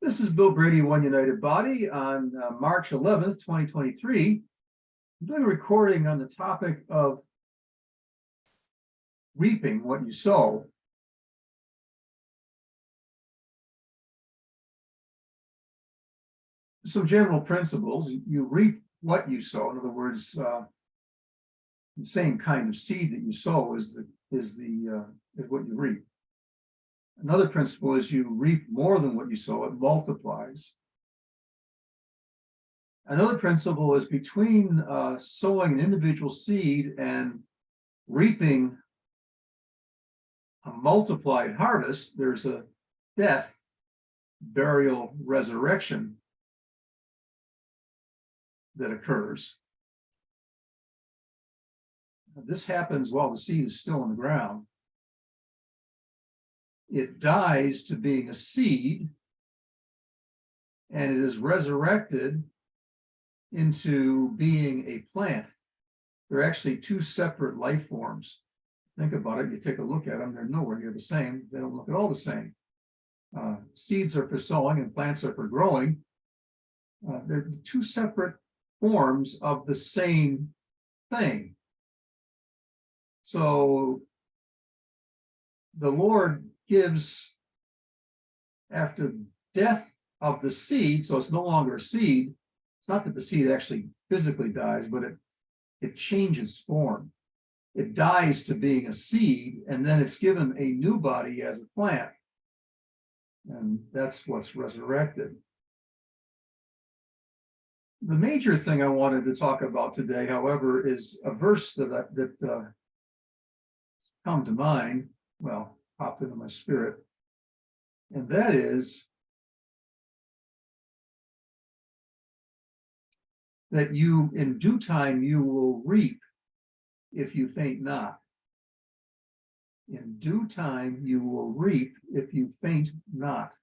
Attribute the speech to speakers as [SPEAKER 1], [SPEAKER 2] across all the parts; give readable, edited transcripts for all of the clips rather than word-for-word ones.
[SPEAKER 1] This is Bill Brady, One United Body, on March 11th, 2023. I'm doing a recording on the topic of reaping what you sow. Some general principles. You reap what you sow. In other words, the same kind of seed that you sow is what you reap. Another principle is you reap more than what you sow, it multiplies. Another principle is between sowing an individual seed and reaping a multiplied harvest, there's a death, burial, resurrection that occurs. This happens while the seed is still in the ground. It dies to being a seed, and it is resurrected into being a plant. They're actually two separate life forms. Think about it, you take a look at them, they're nowhere near the same. They don't look at all the same. Seeds are for sowing and plants are for growing. They're two separate forms of the same thing. So the Lord gives, after death of the seed, so it's no longer a seed. It's not that the seed actually physically dies, but it changes form. It dies to being a seed, and then it's given a new body as a plant. And that's what's resurrected. The major thing I wanted to talk about today, however, is a verse that come to mind, well, popped into my spirit, and that is that you, in due time, you will reap if you faint not. In due time, you will reap if you faint not.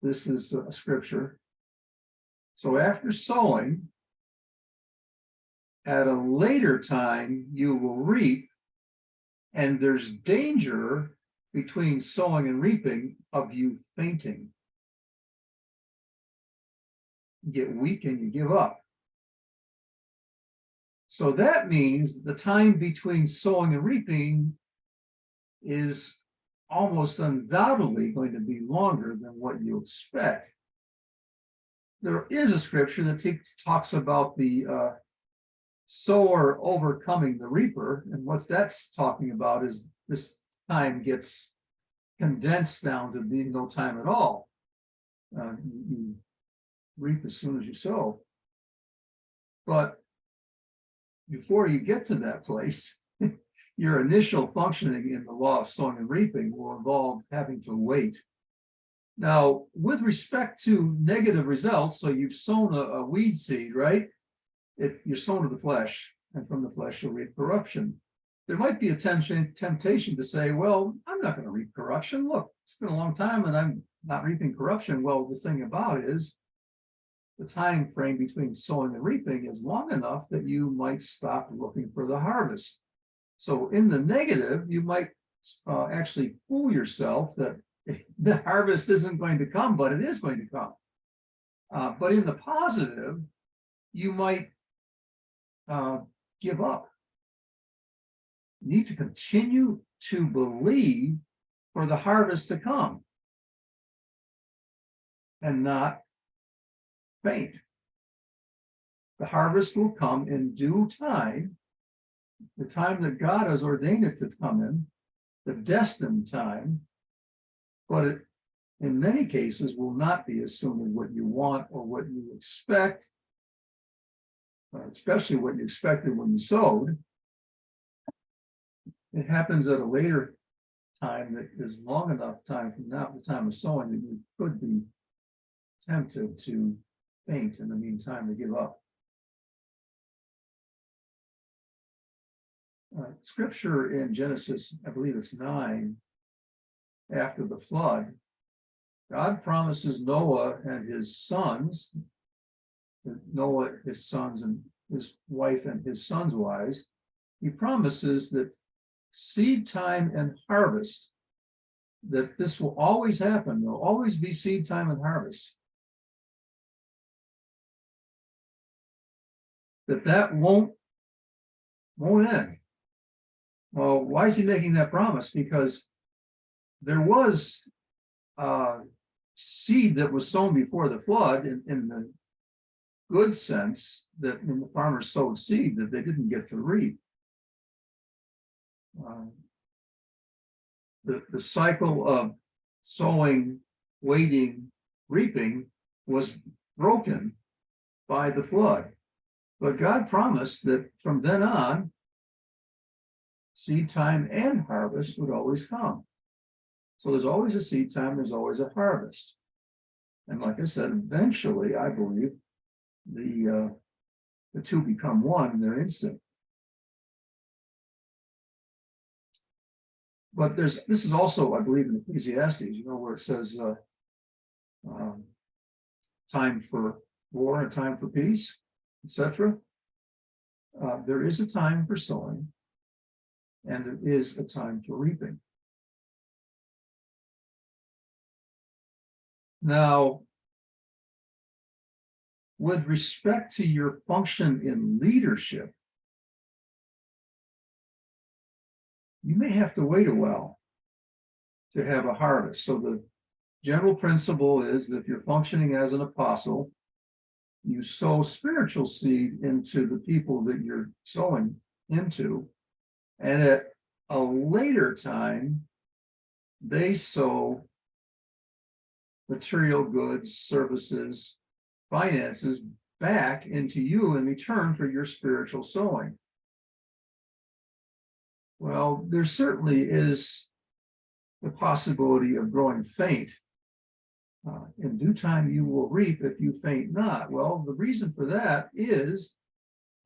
[SPEAKER 1] This is a scripture. So after sowing, at a later time, you will reap, and there's danger between sowing and reaping of you fainting. You get weak and you give up. So that means the time between sowing and reaping is almost undoubtedly going to be longer than what you expect. There is a scripture that talks about the sower overcoming the reaper, and what that's talking about is this time gets condensed down to being no time at all. You reap as soon as you sow. But before you get to that place, your initial functioning in the law of sowing and reaping will involve having to wait. Now, with respect to negative results, so you've sown a weed seed, right? You're sown to the flesh, and from the flesh you'll reap corruption. There might be a temptation to say, well, I'm not going to reap corruption. Look, it's been a long time and I'm not reaping corruption. Well, the thing about it is the time frame between sowing and reaping is long enough that you might stop looking for the harvest. So in the negative, you might actually fool yourself that the harvest isn't going to come, but it is going to come. But in the positive, you might give up. You need to continue to believe for the harvest to come and not faint. The harvest will come in due time, the time that God has ordained it to come in, the destined time, but it, in many cases, will not be as soon as what you want or what you expect, especially what you expected when you sowed. It happens at a later time that is long enough time from now, the time of sowing, that you could be tempted to faint in the meantime, to give up. Scripture in Genesis, I believe it's 9, after the flood, God promises Noah and his sons, Noah, his sons, and his wife and his sons' wives, he promises that seed time and harvest that this will always happen. There'll always be seed time and harvest. That won't end. Well, why is he making that promise? Because there was seed that was sown before the flood in the good sense, that when the farmers sowed seed that they didn't get to reap. The cycle of sowing, waiting, reaping was broken by the flood. But God promised that from then on, seed time and harvest would always come. So there's always a seed time, there's always a harvest. And like I said, eventually, I believe, the two become one in their instant. But this is also, I believe, in Ecclesiastes, where it says time for war and time for peace, etc. There is a time for sowing, and there is a time for reaping. Now, with respect to your function in leadership, you may have to wait a while to have a harvest. So the general principle is that if you're functioning as an apostle, you sow spiritual seed into the people that you're sowing into, and at a later time, they sow material goods, services, finances back into you in return for your spiritual sowing. Well, there certainly is the possibility of growing faint. In due time, you will reap if you faint not. Well, the reason for that is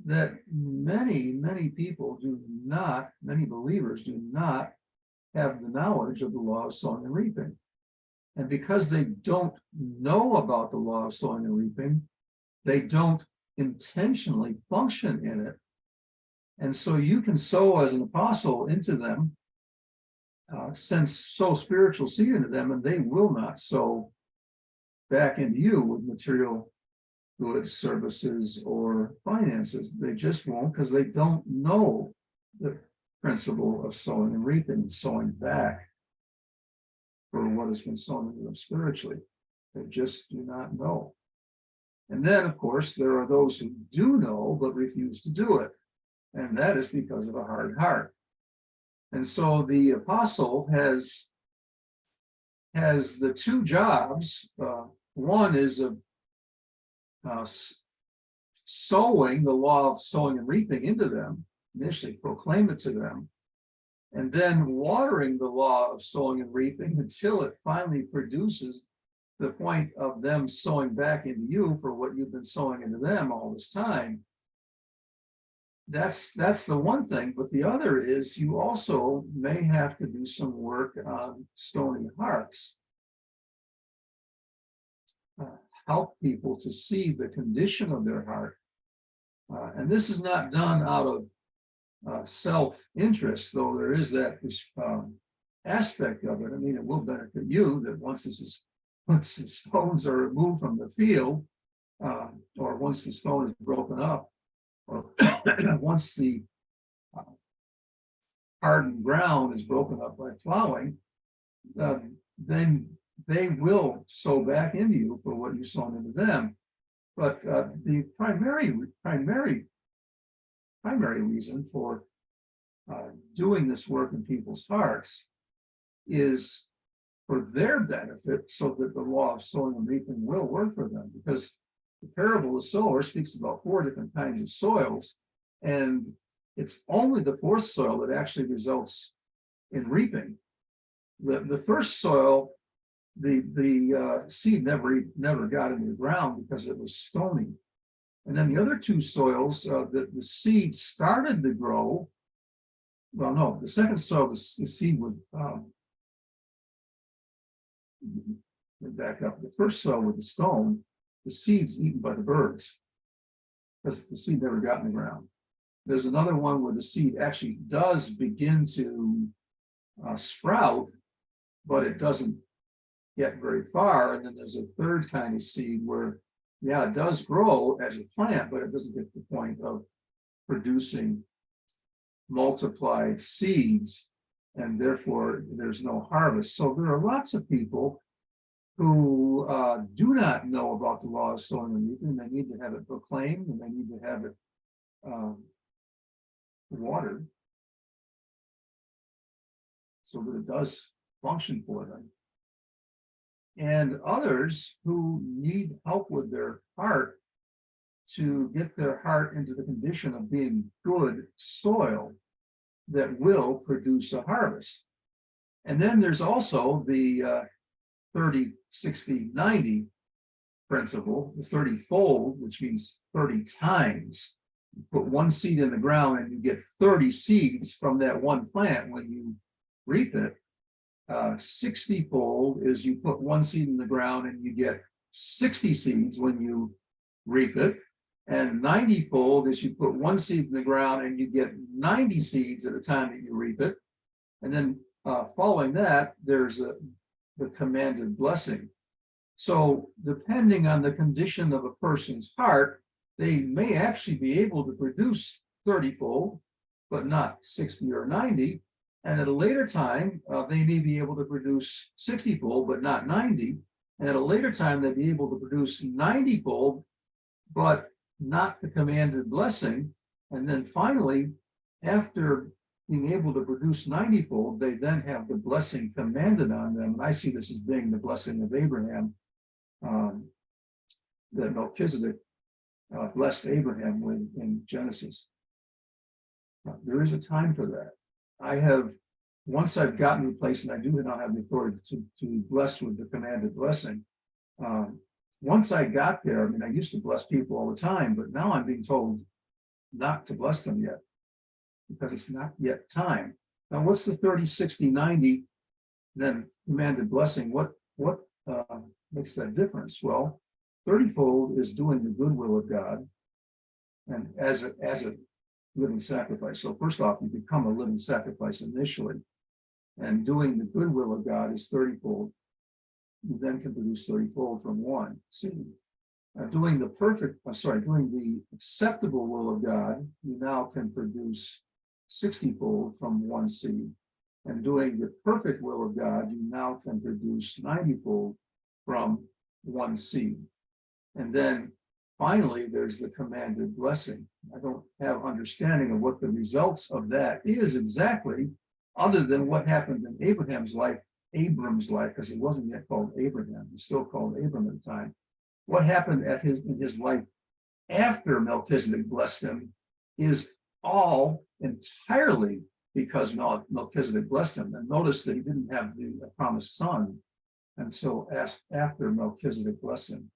[SPEAKER 1] that many people many believers do not have the knowledge of the law of sowing and reaping. And because they don't know about the law of sowing and reaping, they don't intentionally function in it. And so you can sow as an apostle into them, sow spiritual seed into them, and they will not sow back into you with material goods, services, or finances. They just won't, because they don't know the principle of sowing and reaping and sowing back for what has been sown into them spiritually. They just do not know. And then, of course, there are those who do know but refuse to do it. And that is because of a hard heart. And so the apostle has the two jobs. One is sowing the law of sowing and reaping into them, initially proclaim it to them, and then watering the law of sowing and reaping until it finally produces the point of them sowing back into you for what you've been sowing into them all this time. That's the one thing, but the other is you also may have to do some work on stony hearts. Help people to see the condition of their heart. And this is not done out of self-interest, though there is that aspect of it. I mean, it will benefit you that once the stones are removed from the field, or once the stone is broken up, or once the hardened ground is broken up by plowing, then they will sow back into you for what you sown into them. But the primary reason for doing this work in people's hearts is for their benefit, so that the law of sowing and reaping will work for them. Because the parable of the sower speaks about 4 different kinds of soils, and it's only the fourth soil that actually results in reaping. The first soil, the seed never got into the ground because it was stony. And then the other two soils, the seed started to grow. Well, no, the second soil, the seed would back up. The first soil with the stone, the seed's eaten by the birds because the seed never got in the ground. There's another one where the seed actually does begin to sprout, but it doesn't get very far. And then there's a third kind of seed where, yeah, it does grow as a plant, but it doesn't get to the point of producing multiplied seeds, and therefore there's no harvest. So there are lots of people who do not know about the law of sowing and reaping. They need to have it proclaimed, and they need to have it watered so that it does function for them. And others who need help with their heart to get their heart into the condition of being good soil that will produce a harvest. And then there's also the 30, 60, 90 principle, the 30-fold, which means 30 times. You put one seed in the ground and you get 30 seeds from that one plant when you reap it. 60-fold is you put one seed in the ground and you get 60 seeds when you reap it. And 90-fold is you put one seed in the ground and you get 90 seeds at the time that you reap it. And then following that, there's the commanded blessing. So depending on the condition of a person's heart, they may actually be able to produce 30-fold, but not 60 or 90. And at a later time, they may be able to produce 60-fold, but not 90. And at a later time, they'd be able to produce 90-fold, but not the commanded blessing. And then finally, after being able to produce 90-fold, they then have the blessing commanded on them. And I see this as being the blessing of Abraham, that Melchizedek blessed Abraham with in Genesis. There is a time for that. Once I've gotten to a place, and I do now have the authority to bless with the commanded blessing. Once I got there, I mean, I used to bless people all the time, but now I'm being told not to bless them yet because it's not yet time. Now, what's the 30, 60, 90, then commanded blessing? What makes that difference? Well, 30-fold is doing the good will of God, and as a living sacrifice. So first off, you become a living sacrifice initially, and doing the good will of God is 30-fold. You then can produce 30-fold from one seed. Doing the acceptable will of God, you now can produce 60-fold from one seed. And doing the perfect will of God, you now can produce 90-fold from one seed. And then finally, there's the commanded blessing. I don't have understanding of what the results of that is exactly, other than what happened in Abram's life, because he wasn't yet called Abraham. He's still called Abram at the time. What happened in his life after Melchizedek blessed him is all entirely because Melchizedek blessed him. And notice that he didn't have the promised son until after Melchizedek blessed him.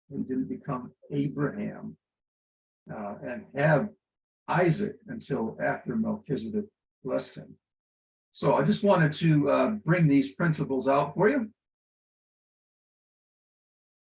[SPEAKER 1] He didn't become Abraham and have Isaac until after Melchizedek blessed him. So I just wanted to bring these principles out for you.